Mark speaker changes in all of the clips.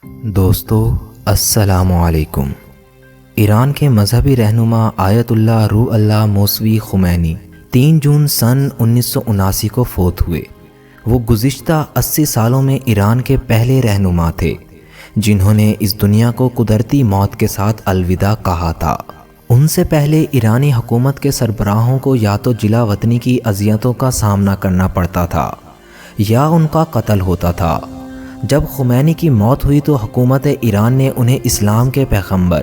Speaker 1: دوستو السلام علیکم۔ ایران کے مذہبی رہنما آیت اللہ روح اللہ موسوی خمینی 3 جون سن 1979 کو فوت ہوئے۔ وہ گزشتہ 80 سالوں میں ایران کے پہلے رہنما تھے جنہوں نے اس دنیا کو قدرتی موت کے ساتھ الوداع کہا تھا۔ ان سے پہلے ایرانی حکومت کے سربراہوں کو یا تو جلا وطنی کی اذیتوں کا سامنا کرنا پڑتا تھا یا ان کا قتل ہوتا تھا۔ جب خمینی کی موت ہوئی تو حکومت ایران نے انہیں اسلام کے پیغمبر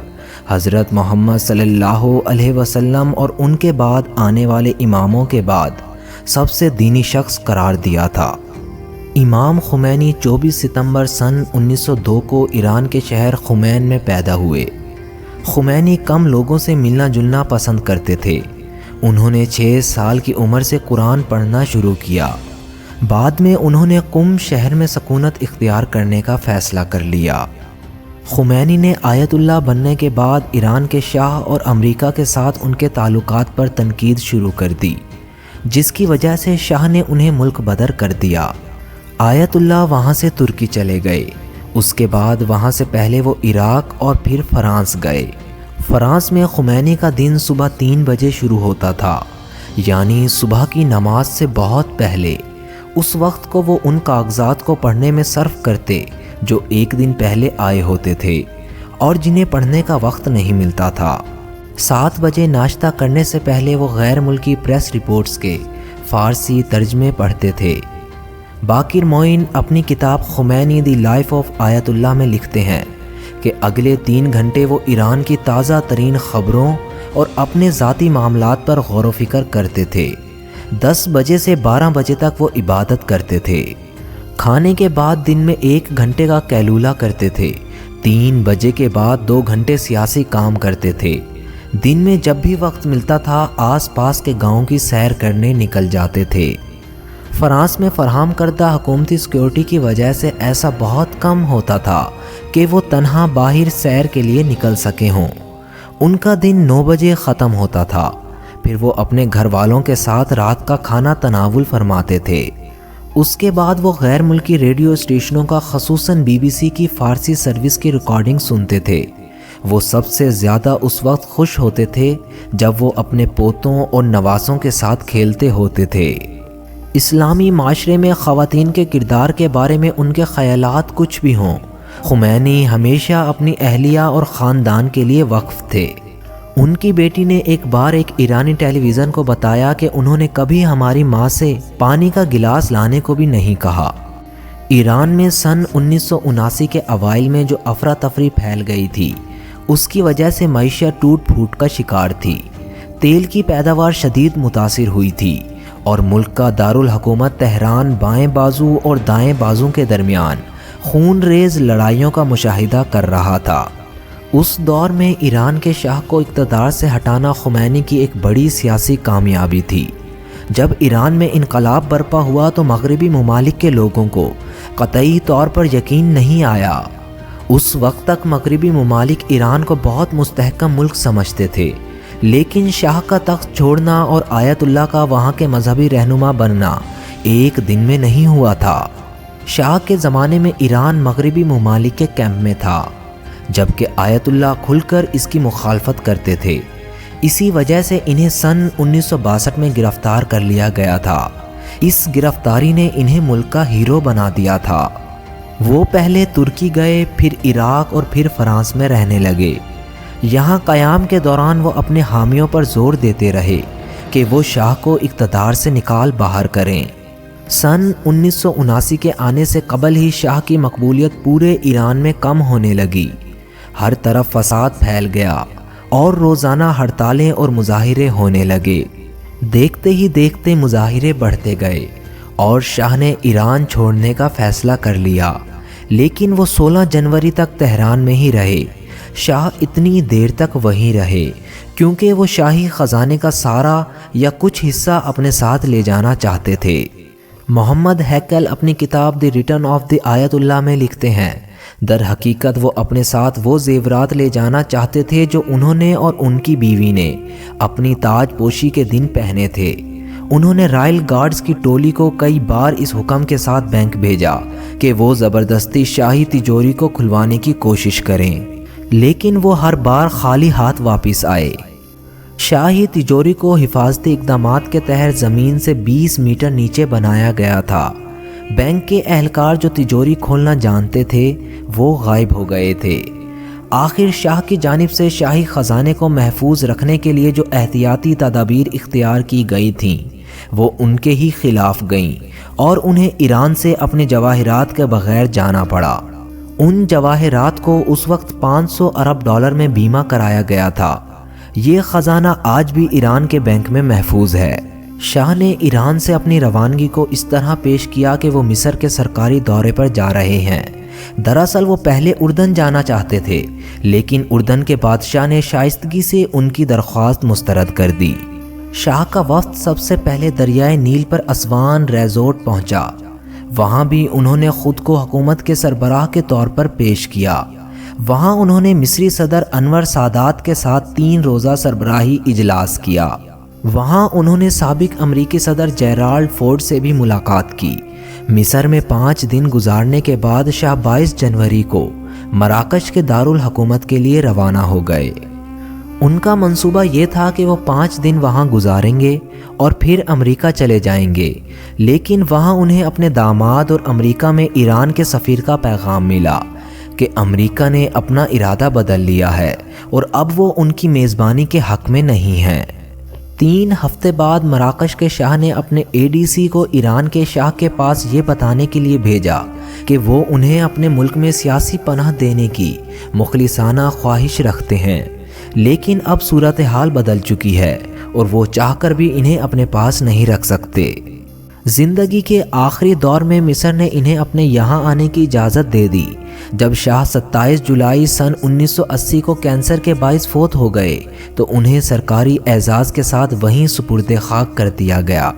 Speaker 1: حضرت محمد صلی اللہ علیہ وسلم اور ان کے بعد آنے والے اماموں کے بعد سب سے دینی شخص قرار دیا تھا۔ امام خمینی 24 ستمبر سن 1902 کو ایران کے شہر خمین میں پیدا ہوئے۔ خمینی کم لوگوں سے ملنا جلنا پسند کرتے تھے۔ انہوں نے 6 سال کی عمر سے قرآن پڑھنا شروع کیا۔ بعد میں انہوں نے قم شہر میں سکونت اختیار کرنے کا فیصلہ کر لیا۔ خمینی نے آیت اللہ بننے کے بعد ایران کے شاہ اور امریکہ کے ساتھ ان کے تعلقات پر تنقید شروع کر دی، جس کی وجہ سے شاہ نے انہیں ملک بدر کر دیا۔ آیت اللہ وہاں سے ترکی چلے گئے۔ اس کے بعد وہاں سے پہلے وہ عراق اور پھر فرانس گئے۔ فرانس میں خمینی کا دن صبح 3 بجے شروع ہوتا تھا، یعنی صبح کی نماز سے بہت پہلے۔ اس وقت کو وہ ان کاغذات کو پڑھنے میں صرف کرتے جو ایک دن پہلے آئے ہوتے تھے اور جنہیں پڑھنے کا وقت نہیں ملتا تھا۔ 7 بجے ناشتہ کرنے سے پہلے وہ غیر ملکی پریس رپورٹس کے فارسی ترجمے پڑھتے تھے۔ باقر معین اپنی کتاب خمینی دی لائف آف آیت اللہ میں لکھتے ہیں کہ اگلے 3 گھنٹے وہ ایران کی تازہ ترین خبروں اور اپنے ذاتی معاملات پر غور و فکر کرتے تھے۔ 10 بجے سے 12 بجے تک وہ عبادت کرتے تھے۔ کھانے کے بعد دن میں 1 گھنٹے کا قیلولہ کرتے تھے۔ 3 بجے کے بعد 2 گھنٹے سیاسی کام کرتے تھے۔ دن میں جب بھی وقت ملتا تھا آس پاس کے گاؤں کی سیر کرنے نکل جاتے تھے۔ فرانس میں فراہم کردہ حکومتی سیکیورٹی کی وجہ سے ایسا بہت کم ہوتا تھا کہ وہ تنہا باہر سیر کے لیے نکل سکے ہوں۔ ان کا دن 9 بجے ختم ہوتا تھا، پھر وہ اپنے گھر والوں کے ساتھ رات کا کھانا تناول فرماتے تھے۔ اس کے بعد وہ غیر ملکی ریڈیو اسٹیشنوں کا خصوصاً BBC کی فارسی سروس کی ریکارڈنگ سنتے تھے۔ وہ سب سے زیادہ اس وقت خوش ہوتے تھے جب وہ اپنے پوتوں اور نواسوں کے ساتھ کھیلتے ہوتے تھے۔ اسلامی معاشرے میں خواتین کے کردار کے بارے میں ان کے خیالات کچھ بھی ہوں، خمینی ہمیشہ اپنی اہلیہ اور خاندان کے لیے وقف تھے۔ ان کی بیٹی نے ایک بار ایک ایرانی ٹیلی ویژن کو بتایا کہ انہوں نے کبھی ہماری ماں سے پانی کا گلاس لانے کو بھی نہیں کہا۔ ایران میں سن 1979 کے اوائل میں جو افراتفری پھیل گئی تھی، اس کی وجہ سے معیشت ٹوٹ پھوٹ کا شکار تھی۔ تیل کی پیداوار شدید متاثر ہوئی تھی اور ملک کا دارالحکومت تہران بائیں بازو اور دائیں بازو کے درمیان خون ریز لڑائیوں کا مشاہدہ کر رہا تھا۔ اس دور میں ایران کے شاہ کو اقتدار سے ہٹانا خمینی کی ایک بڑی سیاسی کامیابی تھی۔ جب ایران میں انقلاب برپا ہوا تو مغربی ممالک کے لوگوں کو قطعی طور پر یقین نہیں آیا۔ اس وقت تک مغربی ممالک ایران کو بہت مستحکم ملک سمجھتے تھے، لیکن شاہ کا تخت چھوڑنا اور آیت اللہ کا وہاں کے مذہبی رہنما بننا ایک دن میں نہیں ہوا تھا۔ شاہ کے زمانے میں ایران مغربی ممالک کے کیمپ میں تھا، جبکہ آیت اللہ کھل کر اس کی مخالفت کرتے تھے۔ اسی وجہ سے انہیں سن 1962 میں گرفتار کر لیا گیا تھا۔ اس گرفتاری نے انہیں ملک کا ہیرو بنا دیا تھا۔ وہ پہلے ترکی گئے، پھر عراق اور پھر فرانس میں رہنے لگے۔ یہاں قیام کے دوران وہ اپنے حامیوں پر زور دیتے رہے کہ وہ شاہ کو اقتدار سے نکال باہر کریں۔ سن 1979 کے آنے سے قبل ہی شاہ کی مقبولیت پورے ایران میں کم ہونے لگی۔ ہر طرف فساد پھیل گیا اور روزانہ ہڑتالیں اور مظاہرے ہونے لگے۔ دیکھتے ہی دیکھتے مظاہرے بڑھتے گئے اور شاہ نے ایران چھوڑنے کا فیصلہ کر لیا، لیکن وہ 16 جنوری تک تہران میں ہی رہے۔ شاہ اتنی دیر تک وہیں رہے کیونکہ وہ شاہی خزانے کا سارا یا کچھ حصہ اپنے ساتھ لے جانا چاہتے تھے۔ محمد ہیکل اپنی کتاب دی ریٹرن آف دی آیت اللہ میں لکھتے ہیں، در حقیقت وہ اپنے ساتھ وہ زیورات لے جانا چاہتے تھے جو انہوں نے اور ان کی بیوی نے اپنی تاج پوشی کے دن پہنے تھے۔ انہوں نے رائل گارڈز کی ٹولی کو کئی بار اس حکم کے ساتھ بینک بھیجا کہ وہ زبردستی شاہی تجوری کو کھلوانے کی کوشش کریں، لیکن وہ ہر بار خالی ہاتھ واپس آئے۔ شاہی تجوری کو حفاظتی اقدامات کے تحت زمین سے 20 میٹر نیچے بنایا گیا تھا۔ بینک کے اہلکار جو تجوری کھولنا جانتے تھے وہ غائب ہو گئے تھے۔ آخر شاہ کی جانب سے شاہی خزانے کو محفوظ رکھنے کے لیے جو احتیاطی تدابیر اختیار کی گئی تھیں وہ ان کے ہی خلاف گئیں اور انہیں ایران سے اپنے جواہرات کے بغیر جانا پڑا۔ ان جواہرات کو اس وقت 500 ارب ڈالر میں بیمہ کرایا گیا تھا۔ یہ خزانہ آج بھی ایران کے بینک میں محفوظ ہے۔ شاہ نے ایران سے اپنی روانگی کو اس طرح پیش کیا کہ وہ مصر کے سرکاری دورے پر جا رہے ہیں۔ دراصل وہ پہلے اردن جانا چاہتے تھے، لیکن اردن کے بادشاہ نے شائستگی سے ان کی درخواست مسترد کر دی۔ شاہ کا وفد سب سے پہلے دریائے نیل پر اسوان ریزورٹ پہنچا۔ وہاں بھی انہوں نے خود کو حکومت کے سربراہ کے طور پر پیش کیا۔ وہاں انہوں نے مصری صدر انور سادات کے ساتھ 3 روزہ سربراہی اجلاس کیا۔ وہاں انہوں نے سابق امریکی صدر جیرالڈ فورڈ سے بھی ملاقات کی۔ مصر میں 5 دن گزارنے کے بعد شاہ 22 جنوری کو مراکش کے دارالحکومت کے لیے روانہ ہو گئے۔ ان کا منصوبہ یہ تھا کہ وہ 5 دن وہاں گزاریں گے اور پھر امریکہ چلے جائیں گے، لیکن وہاں انہیں اپنے داماد اور امریکہ میں ایران کے سفیر کا پیغام ملا کہ امریکہ نے اپنا ارادہ بدل لیا ہے اور اب وہ ان کی میزبانی کے حق میں نہیں ہیں۔ 3 ہفتے بعد مراکش کے شاہ نے اپنے ADC کو ایران کے شاہ کے پاس یہ بتانے کے لیے بھیجا کہ وہ انہیں اپنے ملک میں سیاسی پناہ دینے کی مخلصانہ خواہش رکھتے ہیں، لیکن اب صورتحال بدل چکی ہے اور وہ چاہ کر بھی انہیں اپنے پاس نہیں رکھ سکتے۔ زندگی کے آخری دور میں مصر نے انہیں اپنے یہاں آنے کی اجازت دے دی۔ جب شاہ 27 جولائی سن 1980 کو کینسر کے باعث فوت ہو گئے تو انہیں سرکاری اعزاز کے ساتھ وہیں سپرد خاک کر دیا گیا۔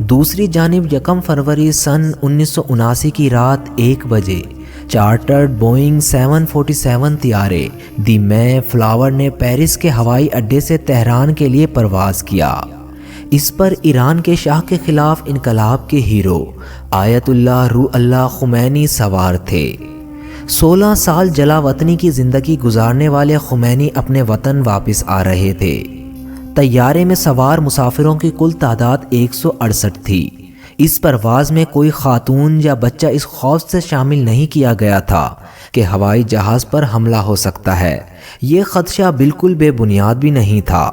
Speaker 1: دوسری جانب 1 فروری سن 1979 کی رات 1 بجے چارٹرڈ بوئنگ 747 طیارے دی مے فلاور نے پیرس کے ہوائی اڈے سے تہران کے لیے پرواز کیا۔ اس پر ایران کے شاہ کے خلاف انقلاب کے ہیرو آیت اللہ روح اللہ خمینی سوار تھے۔ 16 سال جلا وطنی کی زندگی گزارنے والے خمینی اپنے وطن واپس آ رہے تھے۔ طیارے میں سوار مسافروں کی کل تعداد 168 تھی۔ اس پرواز میں کوئی خاتون یا بچہ اس خوف سے شامل نہیں کیا گیا تھا کہ ہوائی جہاز پر حملہ ہو سکتا ہے۔ یہ خدشہ بالکل بے بنیاد بھی نہیں تھا۔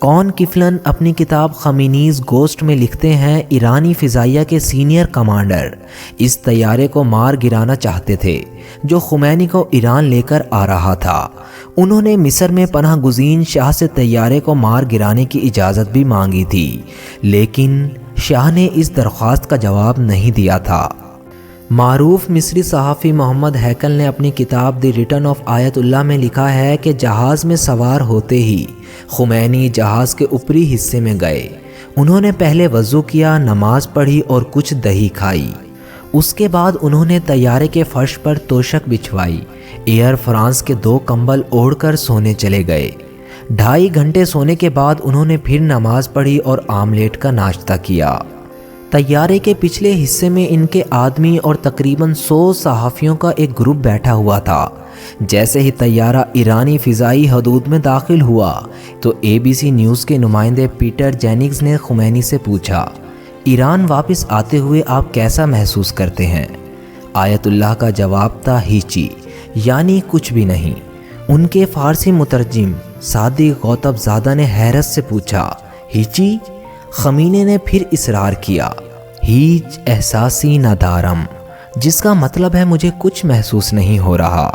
Speaker 1: کون کفلن اپنی کتاب خمینیز گوسٹ میں لکھتے ہیں، ایرانی فضائیہ کے سینئر کمانڈر اس طیارے کو مار گرانا چاہتے تھے جو خمینی کو ایران لے کر آ رہا تھا۔ انہوں نے مصر میں پناہ گزین شاہ سے طیارے کو مار گرانے کی اجازت بھی مانگی تھی، لیکن شاہ نے اس درخواست کا جواب نہیں دیا تھا۔ معروف مصری صحافی محمد ہیکل نے اپنی کتاب دی ریٹرن آف آیت اللہ میں لکھا ہے کہ جہاز میں سوار ہوتے ہی خمینی جہاز کے اوپری حصے میں گئے۔ انہوں نے پہلے وضو کیا، نماز پڑھی اور کچھ دہی کھائی۔ اس کے بعد انہوں نے طیارے کے فرش پر توشک بچھوائی۔ ایئر فرانس کے 2 کمبل اوڑھ کر سونے چلے گئے۔ 2.5 گھنٹے سونے کے بعد انہوں نے پھر نماز پڑھی اور آملیٹ کا ناشتہ کیا۔ طیارے کے پچھلے حصے میں ان کے آدمی اور تقریباً 100 صحافیوں کا ایک گروپ بیٹھا ہوا تھا۔ جیسے ہی طیارہ ایرانی فضائی حدود میں داخل ہوا تو ABC نیوز کے نمائندے پیٹر جیننگز نے خمینی سے پوچھا، ایران واپس آتے ہوئے آپ کیسا محسوس کرتے ہیں؟ آیت اللہ کا جواب تھا ہیچی، یعنی کچھ بھی نہیں۔ ان کے فارسی مترجم صادق غوطب زادہ نے حیرت سے پوچھا، ہیچی؟ خمینی نے پھر اصرار کیا، ہیچ احساسی ندارم، جس کا مطلب ہے مجھے کچھ محسوس نہیں ہو رہا۔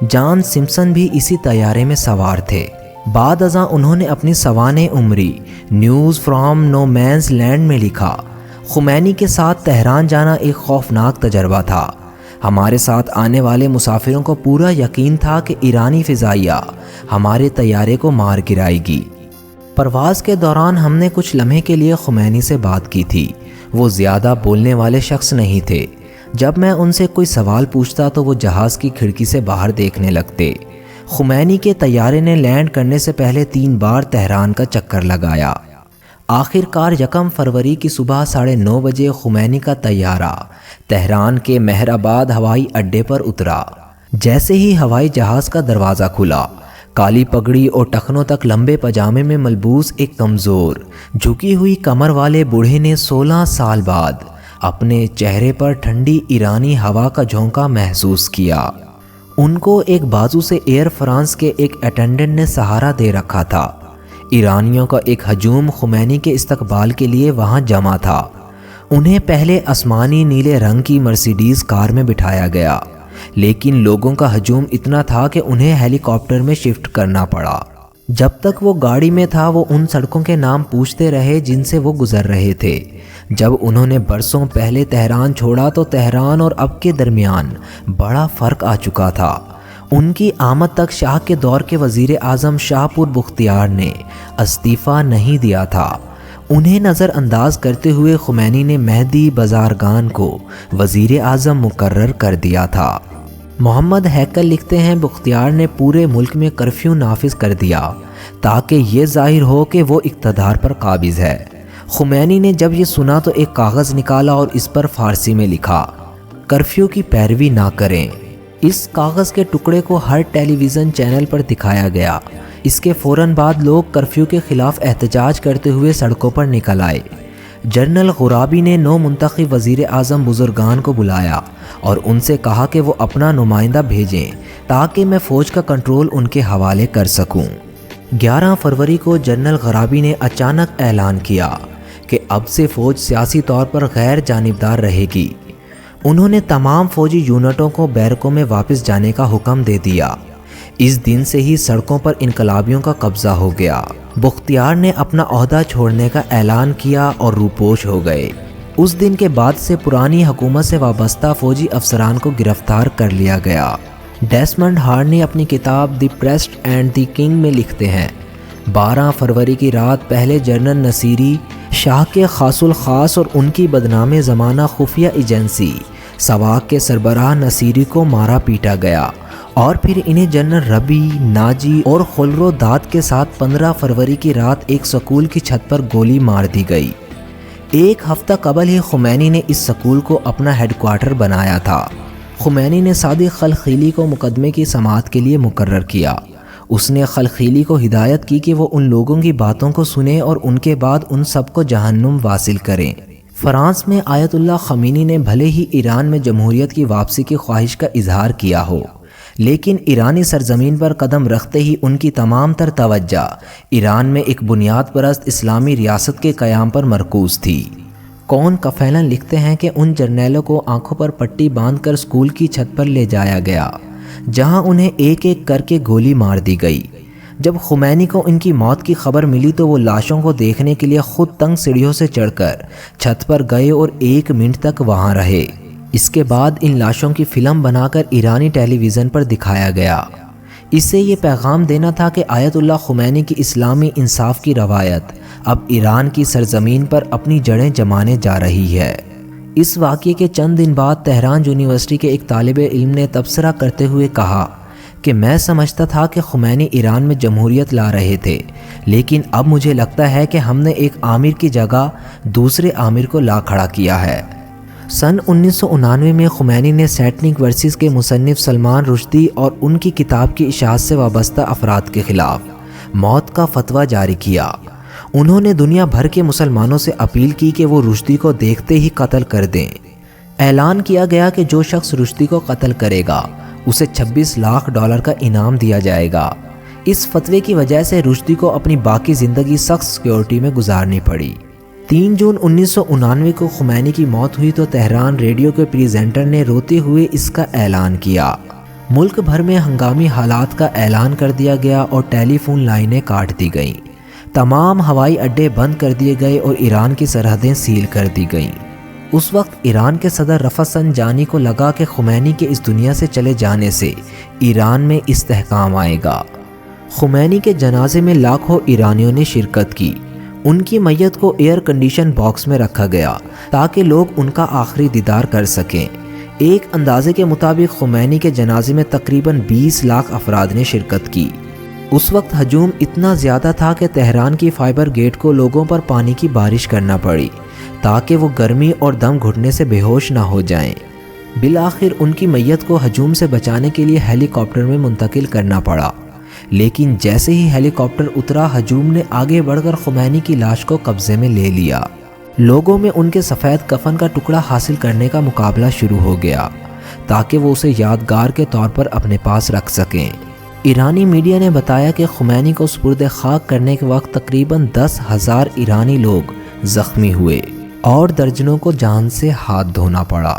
Speaker 1: جان سمپسن بھی اسی طیارے میں سوار تھے۔ بعد ازاں انہوں نے اپنی سوانح عمری news from no man's land میں لکھا، خمینی کے ساتھ تہران جانا ایک خوفناک تجربہ تھا۔ ہمارے ساتھ آنے والے مسافروں کو پورا یقین تھا کہ ایرانی فضائیہ ہمارے طیارے کو مار گرائے گی۔ پرواز کے دوران ہم نے کچھ لمحے کے لیے خمینی سے بات کی تھی۔ وہ زیادہ بولنے والے شخص نہیں تھے۔ جب میں ان سے کوئی سوال پوچھتا تو وہ جہاز کی کھڑکی سے باہر دیکھنے لگتے۔ خمینی کے طیارے نے لینڈ کرنے سے پہلے 3 بار تہران کا چکر لگایا۔ آخر کار 1 فروری کی صبح 9:30 بجے خمینی کا طیارہ تہران کے مہر آباد ہوائی اڈے پر اترا۔ جیسے ہی ہوائی جہاز کا دروازہ کھلا، کالی پگڑی اور ٹخنوں تک لمبے پاجامے میں ملبوس ایک کمزور جھکی ہوئی کمر والے بوڑھے نے 16 سال بعد اپنے چہرے پر ٹھنڈی ایرانی ہوا کا جھونکا محسوس کیا۔ ان کو ایک بازو سے ایئر فرانس کے ایک اٹینڈنٹ نے سہارا دے رکھا تھا۔ ایرانیوں کا ایک ہجوم خمینی کے استقبال کے لیے وہاں جمع تھا۔ انہیں پہلے آسمانی نیلے رنگ کی مرسیڈیز کار میں بٹھایا گیا، لیکن لوگوں کا ہجوم اتنا تھا کہ انہیں ہیلی کاپٹر میں شفٹ کرنا پڑا۔ جب تک وہ گاڑی میں تھا وہ ان سڑکوں کے نام پوچھتے رہے جن سے وہ گزر رہے تھے۔ جب انہوں نے برسوں پہلے تہران چھوڑا تو تہران اور اب کے درمیان بڑا فرق آ چکا تھا۔ ان کی آمد تک شاہ کے دور کے وزیر اعظم شاہ پور بختیار نے استعفیٰ نہیں دیا تھا۔ انہیں نظر انداز کرتے ہوئے خمینی نے مہدی بازرگان کو وزیر اعظم مقرر کر دیا تھا۔ محمد ہیکل لکھتے ہیں بختیار نے پورے ملک میں کرفیو نافذ کر دیا تاکہ یہ ظاہر ہو کہ وہ اقتدار پر قابض ہے۔ خمینی نے جب یہ سنا تو ایک کاغذ نکالا اور اس پر فارسی میں لکھا، کرفیو کی پیروی نہ کریں۔ اس کاغذ کے ٹکڑے کو ہر ٹیلی ویژن چینل پر دکھایا گیا۔ اس کے فوراً بعد لوگ کرفیو کے خلاف احتجاج کرتے ہوئے سڑکوں پر نکل آئے۔ جنرل غرابی نے نو منتخب وزیر اعظم بزرگان کو بلایا اور ان سے کہا کہ وہ اپنا نمائندہ بھیجیں تاکہ میں فوج کا کنٹرول ان کے حوالے کر سکوں۔ 11 فروری کو جنرل غرابی نے اچانک اعلان کیا کہ اب سے فوج سیاسی طور پر غیر جانبدار رہے گی۔ انہوں نے تمام فوجی یونٹوں کو بیرکوں میں واپس جانے کا حکم دے دیا۔ اس دن سے ہی سڑکوں پر انقلابیوں کا قبضہ ہو گیا۔ بختیار نے اپنا عہدہ چھوڑنے کا اعلان کیا اور روپوش ہو گئے۔ اس دن کے بعد سے پرانی حکومت سے وابستہ فوجی افسران کو گرفتار کر لیا گیا۔ ڈیسمنڈ ہارنی اپنی کتاب دی پریسٹ اینڈ دی کنگ میں لکھتے ہیں، 12 فروری کی رات پہلے جنرل نصیری، شاہ کے خاص الخاص اور ان کی بدنام زمانہ خفیہ ایجنسی سواق کے سربراہ نصیری کو مارا پیٹا گیا اور پھر انہیں جنرل ربی، ناجی اور خلرو داد کے ساتھ 15 فروری کی رات ایک سکول کی چھت پر گولی مار دی گئی۔ ایک ہفتہ قبل ہی خمینی نے اس سکول کو اپنا ہیڈ کوارٹر بنایا تھا۔ خمینی نے صادق خلخیلی کو مقدمے کی سماعت کے لیے مقرر کیا۔ اس نے خلخیلی کو ہدایت کی کہ وہ ان لوگوں کی باتوں کو سنیں اور ان کے بعد ان سب کو جہنم واصل کریں۔ فرانس میں آیت اللہ خمینی نے بھلے ہی ایران میں جمہوریت کی واپسی کی خواہش کا اظہار کیا ہو، لیکن ایرانی سرزمین پر قدم رکھتے ہی ان کی تمام تر توجہ ایران میں ایک بنیاد پرست اسلامی ریاست کے قیام پر مرکوز تھی۔ کون کفیلن لکھتے ہیں کہ ان جرنیلوں کو آنکھوں پر پٹی باندھ کر سکول کی چھت پر لے جایا گیا، جہاں انہیں ایک ایک کر کے گولی مار دی گئی۔ جب خمینی کو ان کی موت کی خبر ملی تو وہ لاشوں کو دیکھنے کے لیے خود تنگ سیڑھیوں سے چڑھ کر چھت پر گئے اور 1 منٹ تک وہاں رہے۔ اس کے بعد ان لاشوں کی فلم بنا کر ایرانی ٹیلی ویژن پر دکھایا گیا۔ اس سے یہ پیغام دینا تھا کہ آیت اللہ خمینی کی اسلامی انصاف کی روایت اب ایران کی سرزمین پر اپنی جڑیں جمانے جا رہی ہے۔ اس واقعے کے چند دن بعد تہران یونیورسٹی کے ایک طالب علم نے تبصرہ کرتے ہوئے کہا کہ میں سمجھتا تھا کہ خمینی ایران میں جمہوریت لا رہے تھے، لیکن اب مجھے لگتا ہے کہ ہم نے ایک آمر کی جگہ دوسرے آمر کو لا کھڑا کیا ہے۔ سن 1999 میں خمینی نے سیٹنک ورسز کے مصنف سلمان رشدی اور ان کی کتاب کی اشاعت سے وابستہ افراد کے خلاف موت کا فتویٰ جاری کیا۔ انہوں نے دنیا بھر کے مسلمانوں سے اپیل کی کہ وہ رشدی کو دیکھتے ہی قتل کر دیں۔ اعلان کیا گیا کہ جو شخص رشدی کو قتل کرے گا اسے $26 لاکھ کا انعام دیا جائے گا۔ اس فتوے کی وجہ سے رشدی کو اپنی باقی زندگی سخت سیکیورٹی میں گزارنی پڑی۔ 3 جون 1999 کو خمینی کی موت ہوئی تو تہران ریڈیو کے پریزنٹر نے روتے ہوئے اس کا اعلان کیا۔ ملک بھر میں ہنگامی حالات کا اعلان کر دیا گیا اور ٹیلی فون لائنیں کاٹ دی گئیں۔ تمام ہوائی اڈے بند کر دیے گئے اور ایران کی سرحدیں سیل کر دی گئیں۔ اس وقت ایران کے صدر رفعت سنجانی کو لگا کہ خمینی کے اس دنیا سے چلے جانے سے ایران میں استحکام آئے گا۔ خمینی کے جنازے میں لاکھوں ایرانیوں نے شرکت کی۔ ان کی میت کو ایئر کنڈیشن باکس میں رکھا گیا تاکہ لوگ ان کا آخری دیدار کر سکیں۔ ایک اندازے کے مطابق خمینی کے جنازے میں تقریباً 20 لاکھ افراد نے شرکت کی۔ اس وقت ہجوم اتنا زیادہ تھا کہ تہران کی فائبر گیٹ کو لوگوں پر پانی کی بارش کرنا پڑی تاکہ وہ گرمی اور دم گھٹنے سے بے ہوش نہ ہو جائیں۔ بالآخر ان کی میت کو ہجوم سے بچانے کے لیے ہیلی کاپٹر میں منتقل کرنا پڑا، لیکن جیسے ہی ہیلی کاپٹر اترا ہجوم نے آگے بڑھ کر خمینی کی لاش کو قبضے میں لے لیا۔ لوگوں میں ان کے سفید کفن کا ٹکڑا حاصل کرنے کا مقابلہ شروع ہو گیا تاکہ وہ اسے یادگار کے طور پر اپنے پاس رکھ سکیں۔ ایرانی میڈیا نے بتایا کہ خمینی کو سپرد خاک کرنے کے وقت تقریباً 10,000 ایرانی لوگ زخمی ہوئے اور درجنوں کو جان سے ہاتھ دھونا پڑا۔